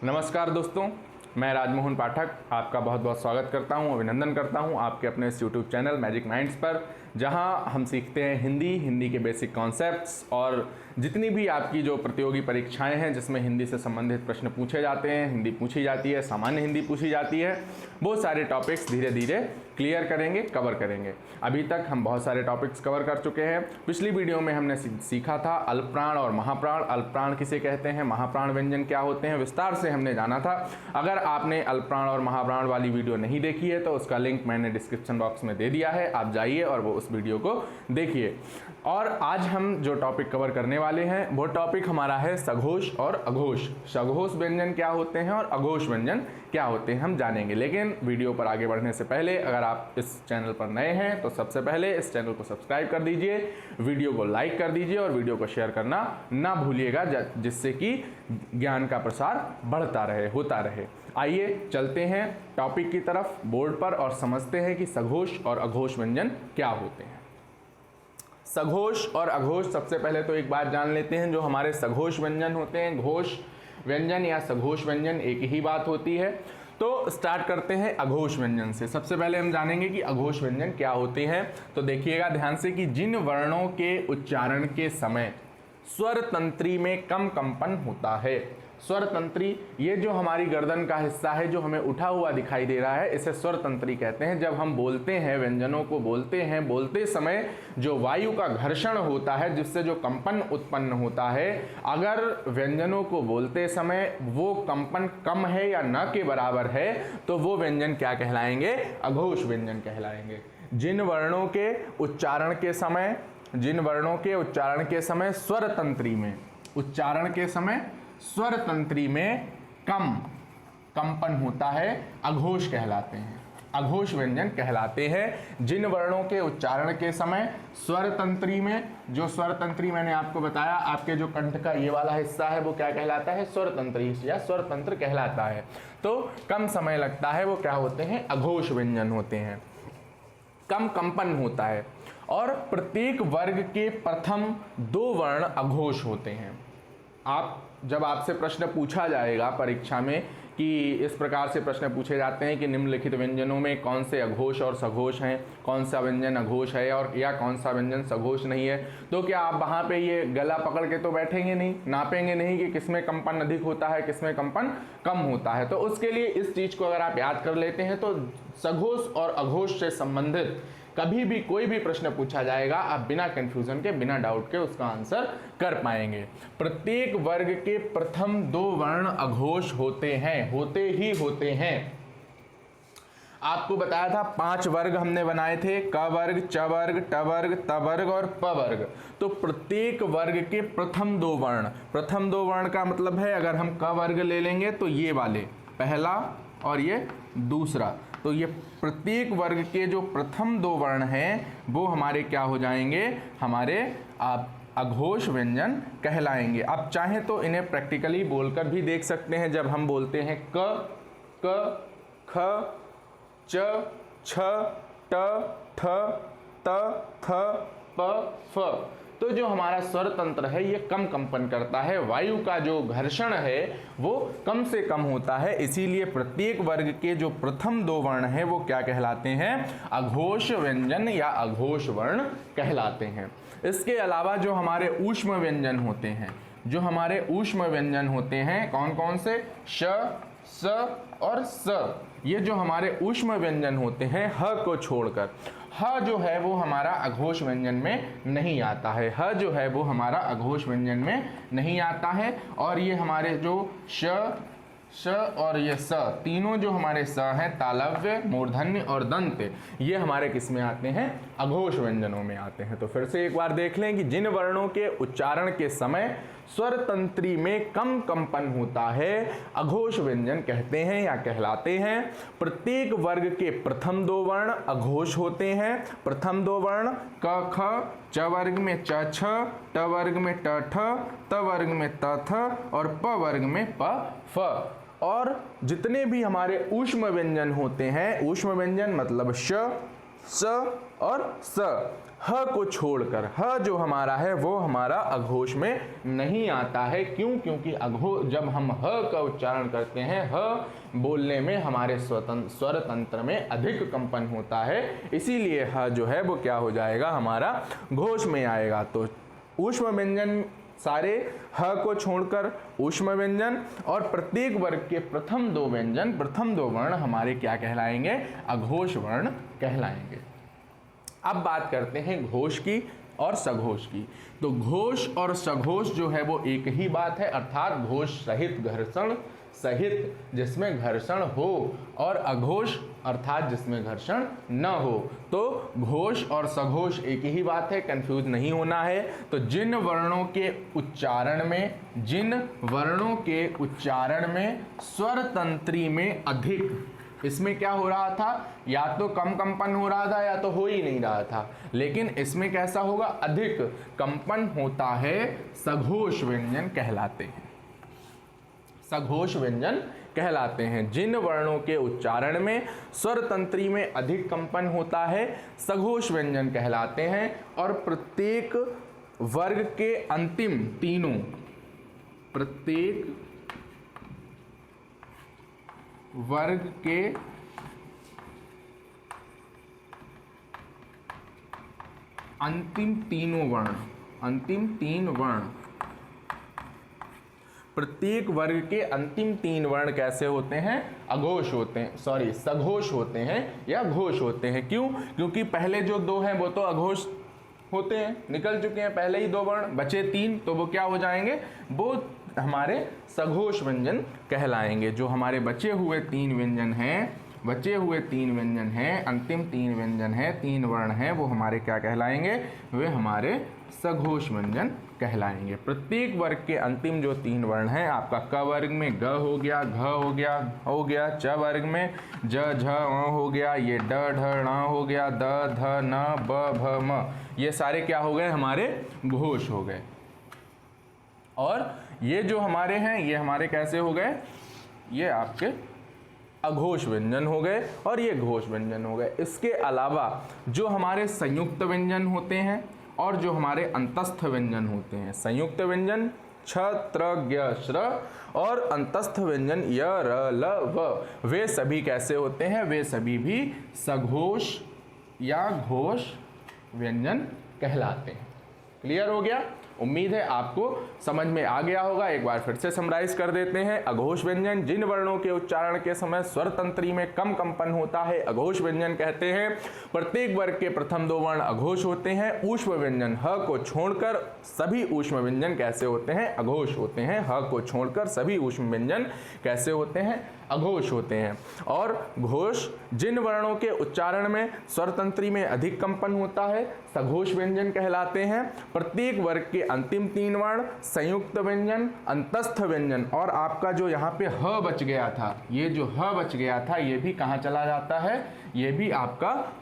नमस्कार दोस्तों, मैं राजमोहन पाठक आपका बहुत बहुत स्वागत करता हूं, अभिनंदन करता हूं आपके अपने इस यूट्यूब चैनल मैजिक माइंड्स पर, जहां हम सीखते हैं हिंदी के बेसिक कॉन्सेप्ट्स और जितनी भी आपकी जो प्रतियोगी परीक्षाएं हैं जिसमें हिंदी से संबंधित प्रश्न पूछे जाते हैं, हिंदी पूछी जाती है, सामान्य हिंदी पूछी जाती है, वो सारे टॉपिक्स धीरे धीरे क्लियर करेंगे, कवर करेंगे। अभी तक हम बहुत सारे टॉपिक्स कवर कर चुके हैं। पिछली वीडियो में हमने सीखा था अल्पप्राण और महाप्राण। अल्पप्राण किसे कहते हैं, महाप्राण व्यंजन क्या होते हैं, विस्तार से हमने जाना था। अगर आपने अल्पप्राण और महाप्राण वाली वीडियो नहीं देखी है तो उसका लिंक मैंने डिस्क्रिप्शन बॉक्स में दे दिया है, आप जाइए और वो उस वीडियो को देखिए। और आज हम जो टॉपिक कवर करने वाले हैं वो टॉपिक हमारा है सघोष और अघोष। सघोष व्यंजन क्या होते हैं और अघोष व्यंजन क्या होते हैं हम जानेंगे। लेकिन वीडियो पर आगे बढ़ने से पहले अगर आप इस चैनल पर नए हैं तो सबसे पहले इस चैनल को सब्सक्राइब कर दीजिए, वीडियो को लाइक कर दीजिए और वीडियो को शेयर करना ना भूलिएगा, जिससे कि ज्ञान का प्रसार बढ़ता रहे, होता रहे। आइए चलते हैं टॉपिक की तरफ बोर्ड पर और समझते हैं कि सघोष और अघोष व्यंजन क्या होते हैं। सघोष और अघोष, सबसे पहले तो एक बात जान लेते हैं, जो हमारे सघोष व्यंजन होते हैं, घोष व्यंजन या सघोष व्यंजन एक ही बात होती है। तो स्टार्ट करते हैं अघोष व्यंजन से। सबसे पहले हम जानेंगे कि अघोष व्यंजन क्या होते हैं। तो देखिएगा ध्यान से कि जिन वर्णों के उच्चारण के समय स्वर तंत्री में कम कंपन होता है। स्वर तंत्री, ये जो हमारी गर्दन का हिस्सा है जो हमें उठा हुआ दिखाई दे रहा है, इसे स्वर तंत्री कहते हैं। जब हम बोलते हैं, व्यंजनों को बोलते हैं, बोलते समय जो वायु का घर्षण होता है जिससे जो कंपन उत्पन्न होता है, अगर व्यंजनों को बोलते समय वो कंपन कम है या न के बराबर है तो वो व्यंजन क्या कहलाएंगे, अघोष व्यंजन कहलाएंगे। जिन वर्णों के उच्चारण के समय, जिन वर्णों के उच्चारण के समय स्वर तंत्री में, उच्चारण के समय स्वर तंत्री में कम कंपन होता है, अघोष कहलाते हैं, अघोष व्यंजन कहलाते हैं। जिन वर्णों के उच्चारण के समय स्वर तंत्री में, जो स्वर तंत्री मैंने आपको बताया, आपके जो कंठ का ये वाला हिस्सा है वो क्या कहलाता है, स्वर तंत्री या स्वर तंत्र कहलाता है। तो कम समय लगता है, वो क्या होते हैं, अघोष व्यंजन होते हैं, कम कंपन होता है। और प्रत्येक वर्ग के प्रथम 2 वर्ण अघोष होते हैं। जब आपसे प्रश्न पूछा जाएगा परीक्षा में कि इस प्रकार से प्रश्न पूछे जाते हैं कि निम्नलिखित व्यंजनों में कौन से अघोष और सघोष हैं, कौन सा व्यंजन अघोष है और या कौन सा व्यंजन सघोष नहीं है, तो क्या आप वहाँ पे ये गला पकड़ के तो बैठेंगे नहीं, नापेंगे नहीं कि किसमें कंपन अधिक होता है, किसमें कंपन कम होता है। तो उसके लिए इस चीज़ को अगर आप याद कर लेते हैं तो सघोष और अघोष से संबंधित कभी भी कोई भी प्रश्न पूछा जाएगा, आप बिना कंफ्यूजन के, बिना डाउट के उसका आंसर कर पाएंगे। प्रत्येक वर्ग के प्रथम 2 वर्ण अघोष होते हैं, होते ही होते हैं। आपको बताया था 5 वर्ग हमने बनाए थे, क वर्ग, च वर्ग, ट वर्ग, त वर्ग और प वर्ग। तो प्रत्येक वर्ग के प्रथम 2 वर्ण, प्रथम 2 वर्ण का मतलब है, अगर हम क वर्ग ले लेंगे तो ये वाले, पहला और ये दूसरा, तो ये प्रत्येक वर्ग के जो प्रथम 2 वर्ण हैं वो हमारे क्या हो जाएंगे, हमारे अघोष व्यंजन कहलाएंगे। आप चाहें तो इन्हें प्रैक्टिकली बोलकर भी देख सकते हैं। जब हम बोलते हैं क, ख, च, छ, ट, ठ, त, थ, प, फ, तो जो हमारा स्वर तंत्र है ये कम कंपन करता है, वायु का जो घर्षण है वो कम से कम होता है, इसीलिए प्रत्येक वर्ग के जो प्रथम 2 वर्ण हैं वो क्या कहलाते हैं, अघोष व्यंजन या अघोष वर्ण कहलाते हैं। इसके अलावा जो हमारे ऊष्म व्यंजन होते हैं, जो हमारे ऊष्म व्यंजन होते हैं, कौन कौन से, श, स और स, ये जो हमारे ऊष्म व्यंजन होते हैं, ह को छोड़कर, ह जो है वो हमारा अघोष व्यंजन में नहीं आता है, ह जो है वो हमारा अघोष व्यंजन में नहीं आता है। और ये हमारे जो श और ये स, तीनों जो हमारे स हैं, तालव्य, मूर्धन्य और दंत, ये हमारे किस में आते हैं, अघोष व्यंजनों में आते हैं। तो फिर से एक बार देख लें कि जिन वर्णों के उच्चारण के समय स्वर तंत्री में कम कंपन होता है, अघोष व्यंजन कहते हैं या कहलाते हैं। प्रत्येक वर्ग के प्रथम 2 वर्ण अघोष होते हैं। प्रथम 2 वर्ण क, ख, च वर्ग में च, छ, ट वर्ग में ट, ठ, त वर्ग में त, थ और प वर्ग में प, फ। और जितने भी हमारे ऊष्म व्यंजन होते हैं, ऊष्म व्यंजन मतलब श, स और स, ह को छोड़कर, ह जो हमारा है वो हमारा अघोष में नहीं आता है। क्यों? क्योंकि जब हम ह का उच्चारण करते हैं, ह बोलने में हमारे स्वर तंत्र में अधिक कंपन होता है, इसीलिए ह जो है वो क्या हो जाएगा, हमारा घोष में आएगा। तो ऊष्म व्यंजन सारे ह को छोड़कर ऊष्म व्यंजन, और प्रत्येक वर्ग के प्रथम दो व्यंजन, प्रथम दो वर्ण हमारे क्या कहलाएंगे, अघोष वर्ण कहलाएंगे। अब बात करते हैं घोष की और सघोष की। तो घोष और सघोष जो है वो एक ही बात है, अर्थात घोष सहित घर्षण सहित जिसमें घर्षण हो, और अघोष अर्थात जिसमें घर्षण न हो। तो घोष और सघोष एक ही बात है, कंफ्यूज नहीं होना है। तो जिन वर्णों के उच्चारण में स्वर तंत्री में अधिक, इसमें क्या हो रहा था, या तो कम कंपन हो रहा था या तो हो ही नहीं रहा था, लेकिन इसमें कैसा होगा, अधिक कंपन होता है, सघोष व्यंजन कहलाते हैं। सघोष व्यंजन कहलाते हैं। जिन वर्णों के उच्चारण में स्वर तंत्री में अधिक कंपन होता है, सघोष व्यंजन कहलाते हैं। और प्रत्येक वर्ग के अंतिम तीनों, प्रत्येक वर्ग के अंतिम तीन वर्ण, प्रत्येक वर्ग के अंतिम तीन वर्ण कैसे होते हैं, अघोष होते हैं, सघोष होते हैं या घोष होते हैं। क्यों? क्योंकि पहले जो दो हैं वो तो अघोष होते हैं, निकल चुके हैं पहले ही दो वर्ण, बचे तीन, तो वो क्या हो जाएंगे, वो हमारे सघोष व्यंजन कहलाएंगे। जो हमारे बचे हुए तीन व्यंजन हैं, अंतिम तीन व्यंजन हैं, तीन वर्ण हैं, वो हमारे क्या कहलाएंगे, वे हमारे सघोष व्यंजन कहलाएंगे। प्रत्येक वर्ग के अंतिम जो तीन वर्ण हैं, आपका क वर्ग में ग हो गया, घ हो गया, च वर्ग में ज झ हो गया, ये ड ढ ण हो गया, द ध न ब भ म, ये सारे क्या हो गए, हमारे घोष हो गए। और ये जो हमारे हैं, ये हमारे कैसे हो गए, ये आपके अघोष व्यंजन हो गए और ये घोष व्यंजन हो गए। इसके अलावा जो हमारे संयुक्त व्यंजन होते हैं और जो हमारे अंतस्थ व्यंजन होते हैं, संयुक्त व्यंजन छ त्र ज्ञ श्र और अंतस्थ व्यंजन य र ल व, वे सभी कैसे होते हैं, वे सभी भी सघोष या घोष व्यंजन कहलाते हैं। क्लियर हो गया? उम्मीद है आपको समझ में आ गया होगा। एक बार फिर से समराइज कर देते हैं। अघोष व्यंजन जिन वर्णों के उच्चारण के समय स्वर तंत्री में कम कंपन होता है, अघोष व्यंजन कहते हैं। प्रत्येक वर्ग के प्रथम दो वर्ण अघोष होते हैं। ऊष्म व्यंजन ह को छोड़कर सभी ऊष्म व्यंजन कैसे होते हैं, अघोष होते हैं। ह को छोड़कर सभी ऊष्म व्यंजन कैसे होते हैं, अघोष होते हैं। और घोष जिन वर्णों के उच्चारण में स्वर तंत्री में अधिक कंपन होता है, सघोष व्यंजन कहलाते हैं। प्रत्येक वर्ग के अंतिम तीन वर्ण संयुक्त व्यंजन, अंतस्थ व्यंजन और आपका जो यहाँ पे ह बच गया था, ये जो ह बच गया था, ये भी कहाँ चला जाता है, ये भी आपका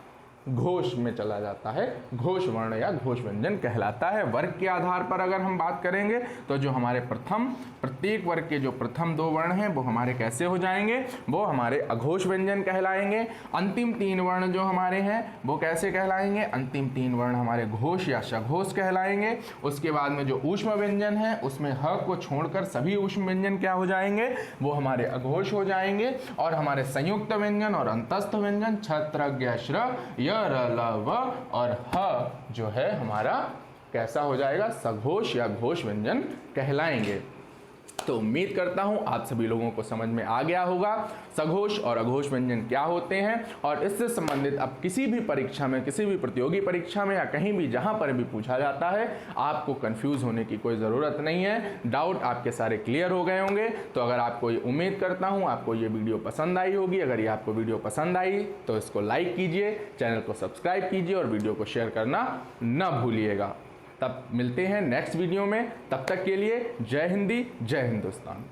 घोष में चला जाता है। घोष वर्ण या घोष व्यंजन कहलाता है। वर्ग के आधार पर अगर हम बात करेंगे तो जो हमारे प्रत्येक वर्ग के जो प्रथम दो वर्ण हैं वो हमारे कैसे हो जाएंगे, वो हमारे अघोष व्यंजन कहलाएंगे। अंतिम तीन वर्ण जो हमारे हैं वो कैसे कहलाएंगे, अंतिम तीन वर्ण हमारे घोष या सघोष कहलाएंगे। उसके बाद में जो ऊष्म व्यंजन है उसमें ह को छोड़कर सभी ऊष्म व्यंजन क्या हो जाएंगे, वो हमारे अघोष हो जाएंगे। और हमारे संयुक्त व्यंजन और अंतस्थ व्यंजन छ त्र ज्ञ श्र य र ल व और ह जो है हमारा कैसा हो जाएगा, सघोष या घोष व्यंजन कहलाएंगे। तो उम्मीद करता हूं आप सभी लोगों को समझ में आ गया होगा सघोष और अघोष व्यंजन क्या होते हैं। और इससे संबंधित अब किसी भी परीक्षा में, किसी भी प्रतियोगी परीक्षा में या कहीं भी जहां पर भी पूछा जाता है, आपको कंफ्यूज होने की कोई ज़रूरत नहीं है। डाउट आपके सारे क्लियर हो गए होंगे। तो अगर आपको ये, उम्मीद करता हूँ आपको ये वीडियो पसंद आई होगी। अगर ये आपको वीडियो पसंद आई तो इसको लाइक कीजिए, चैनल को सब्सक्राइब कीजिए और वीडियो को शेयर करना न भूलिएगा। तब मिलते हैं नेक्स्ट वीडियो में। तब तक के लिए जय हिंदी, जय हिंदुस्तान।